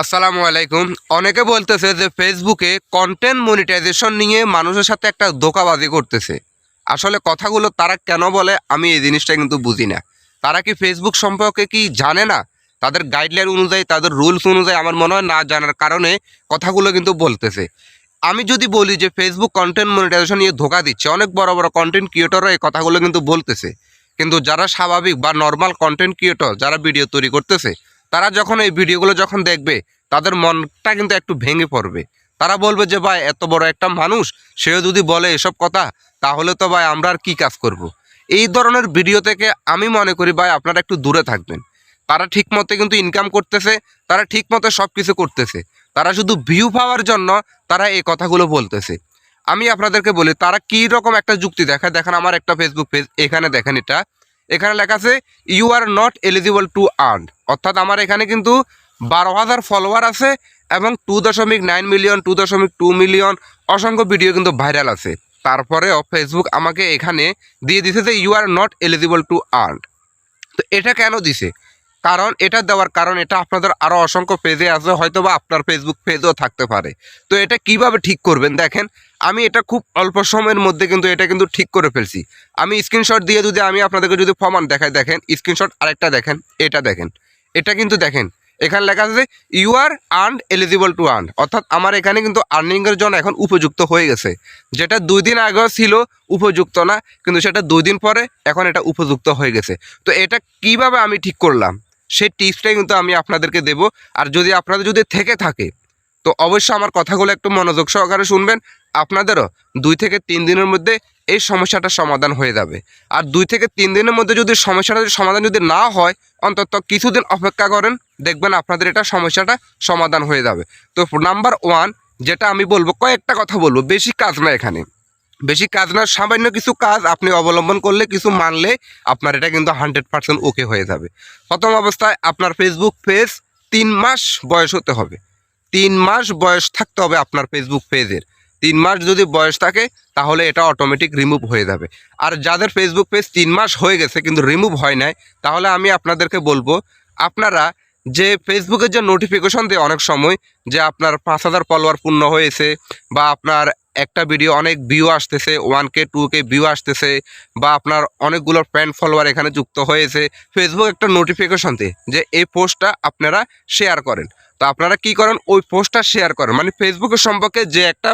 আসসালামু আলাইকুম। অনেকে বলতেছে যে ফেসবুকে কন্টেন্ট মনিটাইজেশন নিয়ে মানুষের সাথে একটা ধোঁকাবাজি করতেছে। আসলে কথাগুলো তারা কেন বলে আমি এই জিনিসটা কিন্তু বুঝি না। তারা কি ফেসবুক সম্পর্কে কি জানে না? তাদের গাইডলাইন অনুযায়ী, তাদের রুলস অনুযায়ী আমার মনে হয় না জানার কারণে কথাগুলো কিন্তু বলতেছে। আমি যদি বলি যে ফেসবুক কন্টেন্ট মনিটাইজেশন নিয়ে ধোঁকা দিচ্ছে, অনেক বড় বড় কন্টেন্ট ক্রিয়েটররা এই কথাগুলো কিন্তু বলতেছে। কিন্তু যারা স্বাভাবিক বা নর্মাল কন্টেন্ট ক্রিয়েটর যারা ভিডিও তৈরি করতেছে, তারা যখন এই ভিডিওগুলো যখন দেখবে তাদের মনটা কিন্তু একটু ভেঙে পড়বে। তারা বলবে যে ভাই এত বড় একটা মানুষ, সেও যদি বলে এসব কথা, তাহলে তো ভাই আমরা আর কী কাজ করব। এই ধরনের ভিডিও থেকে আমি মনে করি ভাই আপনারা একটু দূরে থাকবেন। তারা ঠিক মতো কিন্তু ইনকাম করতেছে, তারা ঠিক মতো সব কিছু করতেছে, তারা শুধু ভিউ পাওয়ার জন্য তারা এই কথাগুলো বলতেছে। আমি আপনাদেরকে বলি তারা কী রকম একটা যুক্তি দেখায়। দেখেন আমার একটা ফেসবুক পেজ, এখানে দেখেন এখানে লেখা আছে you are not eligible to earn. অর্থাৎ আমার এখানে কিন্তু 12,000 ফলোয়ার আছে এবং 2.9 মিলিয়ন 2.2 মিলিয়ন অসংখ্য ভিডিও কিন্তু ভাইরাল আছে। তারপরেও ফেসবুক আমাকে এখানে দিয়ে দিছে যে you are not eligible to earn. তো এটা কেন দিছে? কারণ এটা দেওয়ার কারণ এটা আপনাদের আরও অসংখ্য পেজে আছে, হয়তো বা আপনার ফেসবুক পেজও থাকতে পারে। তো এটা কিভাবে ঠিক করবেন দেখেন, আমি এটা খুব অল্প সময়ের মধ্যে কিন্তু এটা কিন্তু ঠিক করে ফেলছি। আমি স্ক্রিনশট দিয়ে যদি আমি আপনাদেরকে যদি প্রমাণ দেখাই, দেখেন স্ক্রিনশট আরেকটা দেখেন, এটা দেখেন, এটা কিন্তু দেখেন এখানে লেখা আছে you are earn eligible to earn. অর্থাৎ আমার এখানে কিন্তু আর্নিংয়ের জন্য এখন উপযুক্ত হয়ে গেছে। যেটা 2 দিন আগেও ছিল উপযুক্ত না, কিন্তু সেটা 2 দিন পরে এখন এটা উপযুক্ত হয়ে গেছে। তো এটা কিভাবে আমি ঠিক করলাম সেই টিপসটাই কিন্তু আমি আপনাদেরকে দেব। আর যদি আপনাদের যদি থেকে থাকে তো অবশ্যই আমার কথাগুলো একটু মনোযোগ সহকারে শুনবেন। আপনাদেরও 2 থেকে 3 দিনের মধ্যে এই সমস্যাটার সমাধান হয়ে যাবে। আর 2 থেকে 3 দিনের মধ্যে যদি সমস্যাটা সমাধান যদি না হয়, অন্তত কিছুদিন অপেক্ষা করেন, দেখবেন আপনাদের এটা সমস্যাটা সমাধান হয়ে যাবে। তো নাম্বার 1 যেটা আমি বলবো, কয়েকটা কথা বলবো, বেশি কাজ না এখানে, বেশি কাজ না, সামান্য কিছু কাজ আপনি অবলম্বন করলে, কিছু মানলে আপনার এটা কিন্তু 100% ওকে হয়ে যাবে। প্রথম অবস্থায় আপনার ফেসবুক পেজ 3 মাস বয়স হতে হবে। 3 মাস বয়স থাকতে হবে আপনার ফেসবুক পেজের। 3 মাস যদি বয়স থাকে তাহলে এটা অটোমেটিক রিমুভ হয়ে যাবে। আর যাদের ফেসবুক পেজ 3 মাস হয়ে গেছে কিন্তু রিমুভ হয় নাই, তাহলে আমি আপনাদেরকে বলবো আপনারা যে ফেসবুকের যে নোটিফিকেশন দেয় অনেক সময়, যে আপনার 5,000 ফলোয়ার পূর্ণ হয়েছে, বা আপনার একটা ভিডিও অনেক ভিউ আসতেছে, 1K 2K ভিউ আসতেছে, বা আপনার অনেকগুলো ফ্রেন্ড ফলোয়ার এখানে যুক্ত হয়েছে, ফেসবুক একটা নোটিফিকেশন দেয় যে এই পোস্টটা আপনারা শেয়ার করেন। তো আপনারা কি করেন, ওই পোস্টটা শেয়ার করেন, মানে ফেসবুকের সম্পর্কে যে একটা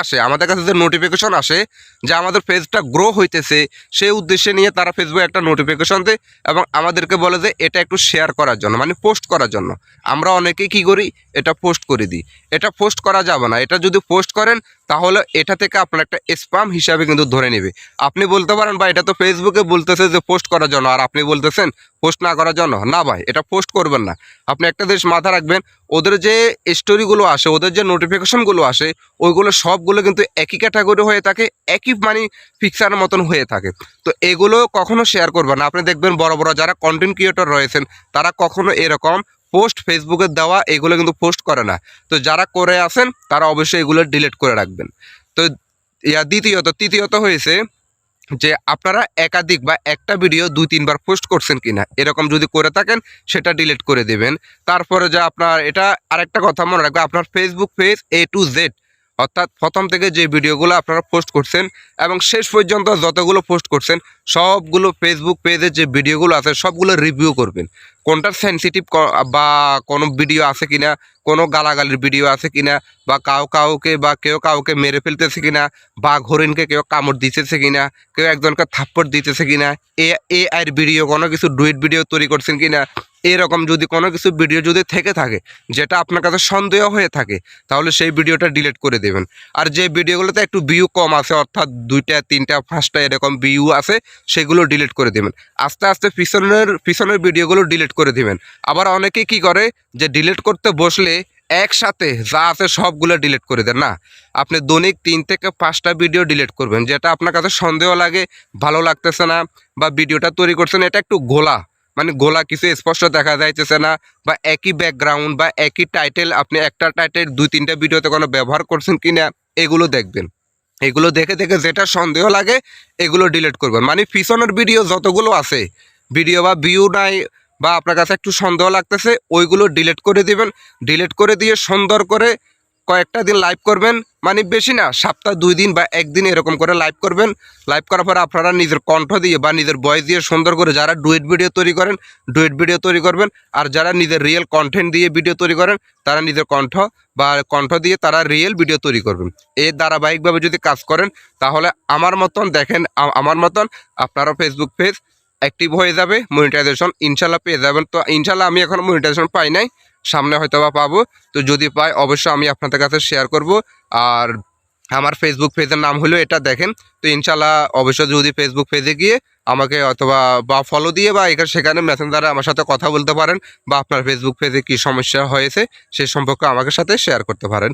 আসে আমাদের কাছে, যে নোটিফিকেশন আসে যে আমাদের পেজটা গ্রো হইতেছে, সেই উদ্দেশ্যে নিয়ে তারা ফেসবুকে একটা নোটিফিকেশন দেয় এবং আমাদেরকে বলে যে এটা একটু শেয়ার করার জন্য, মানে পোস্ট করার জন্য। আমরা অনেকেই কী করি, এটা পোস্ট করে দিই। এটা পোস্ট করা যাবে না। এটা যদি পোস্ট করেন তাহলে এটা থেকে আপনার একটা স্প্যাম হিসাবে কিন্তু ধরে নেবে। আপনি বলতে পারেন ভাই এটা তো ফেসবুকে বলতেছে যে পোস্ট করার জন্য, আর আপনি বলতেছেন পোস্ট না করার জন্য। না ভাই, এটা পোস্ট করবেন না। আপনি একটা জিনিস মাথা রাখবেন, ওদের যে স্টোরিগুলো আসে, ওদের যে নোটিফিকেশনগুলো আসে, ওইগুলো সবগুলো কিন্তু একই ক্যাটাগরি হয়ে থাকে, একই মানে ফিক্সারের মতন হয়ে থাকে। তো এগুলো কখনো শেয়ার করবেন না। আপনি দেখবেন বড় বড় যারা কন্টেন্ট ক্রিয়েটর রয়েছেন তারা কখনো এরকম পোস্ট ফেসবুকে দেওয়া এগুলো কিন্তু পোস্ট করে না। তো যারা করে আছেন তারা অবশ্যই এগুলো ডিলিট করে রাখবেন। তো তৃতীয়ত হয়েছে যে আপনারা একাধিক বা একটা ভিডিও 2-3 বার পোস্ট করছেন কিনা, এরকম যদি করে থাকেন সেটা ডিলিট করে দেবেন। তারপরে যে আপনার এটা আরেকটা কথা মনে রাখবেন, আপনার Facebook page A to Z, অর্থাৎ প্রথম থেকে যে ভিডিওগুলো আপনারা পোস্ট করছেন এবং শেষ পর্যন্ত যতগুলো পোস্ট করছেন সবগুলো ফেসবুক পেজের যে ভিডিওগুলো আছে সবগুলো রিভিউ করবেন। কোনটা সেন্সিটিভ বা কোনো ভিডিও আছে কিনা, কোনো গালাগালির ভিডিও আছে কিনা, বা কাউকে বা কেউ কাউকে মেরে ফেলতেছে কিনা, বা হরিণকে কেউ কামড় দিতেছে কিনা, কেউ একজনকে থাপ্পড় দিতেছে কিনা, এআইয়ের ভিডিও কোনো কিছু ডুইট ভিডিও তৈরি করছেন কিনা, এরকম যদি কোনো কিছু ভিডিও যদি থেকে থাকে যেটা আপনার কাছে সন্দেহ হয়ে থাকে, তাহলে সেই ভিডিওটা ডিলিট করে দেবেন। আর যে ভিডিওগুলোতে একটু ভিউ কম আছে, অর্থাৎ 2টা 3টা 5টা এরকম ভিউ আছে, সেগুলো ডিলিট করে দেবেন। আস্তে আস্তে পিছনের ভিডিওগুলো ডিলিট করে দেবেন। আবার অনেকে কি করে যে ডিলিট করতে বসলে একসাথে যা আছে সবগুলো ডিলিট করে দেন। না, আপনি দৈনিক 3 থেকে 5টা ভিডিও ডিলিট করবেন, যেটা আপনার কাছে সন্দেহ লাগে, ভালো লাগতেছে না, বা ভিডিওটা তৈরি করছেন এটা একটু গোলা, মানে গোলা, কিছু স্পষ্ট দেখা যাইতেছে না, বা একই ব্যাকগ্রাউন্ড বা একই টাইটেল, আপনি একটা টাইটেল 2-3টা ভিডিওতে কোনো ব্যবহার করছেন কিনা এগুলো দেখবেন। এগুলো দেখে দেখে যেটা সন্দেহ লাগে এগুলো ডিলিট করবেন। মানে পিছনের ভিডিও যতগুলো আছে, ভিডিও বা ভিউ নাই বা আপনার কাছে একটু সন্দেহ লাগতেছে ওইগুলো ডিলিট করে দিবেন। ডিলিট করে দিয়ে সুন্দর করে কয়েকটা দিন লাইভ করবেন, মানে বেশি না, সপ্তাহ 2 দিন বা 1 দিন এরকম করে লাইভ করবেন। লাইভ করার পরে আপনারা নিজের কণ্ঠ দিয়ে বা নিজের ভয়েস দিয়ে সুন্দর করে, যারা ডুয়েট ভিডিও তৈরি করেন ডুয়েট ভিডিও তৈরি করবেন, আর যারা নিজের রিয়েল কন্টেন্ট দিয়ে ভিডিও তৈরি করেন তারা নিজের কণ্ঠ দিয়ে তারা রিয়েল ভিডিও তৈরি করবেন। এই ধারাবাহিকভাবে যদি কাজ করেন তাহলে আমার মতন দেখেন, আমার মতন আপনারও ফেসবুক পেজ অ্যাক্টিভ হয়ে যাবে, মনিটাইজেশন ইনশাল্লাহ পেয়ে যাবেন। তো ইনশাল্লাহ আমি এখন মনিটাইজেশন পাই নাই, সামনে হয়তো বা পাবো। তো যদি পাই অবশ্যই আমি আপনাদের কাছে শেয়ার করব। আর আমার ফেসবুক পেজের নাম হলো এটা, দেখেন। তো ইনশাল্লাহ অবশ্যই যদি ফেসবুক পেজে গিয়ে আমাকে অথবা বা ফলো দিয়ে বা এখানে সেখানে মেসেঞ্জারে আমার সাথে কথা বলতে পারেন, বা আপনার ফেসবুক পেজে কী সমস্যা হয়েছে সে সম্পর্কে আমাকে সাথে শেয়ার করতে পারেন।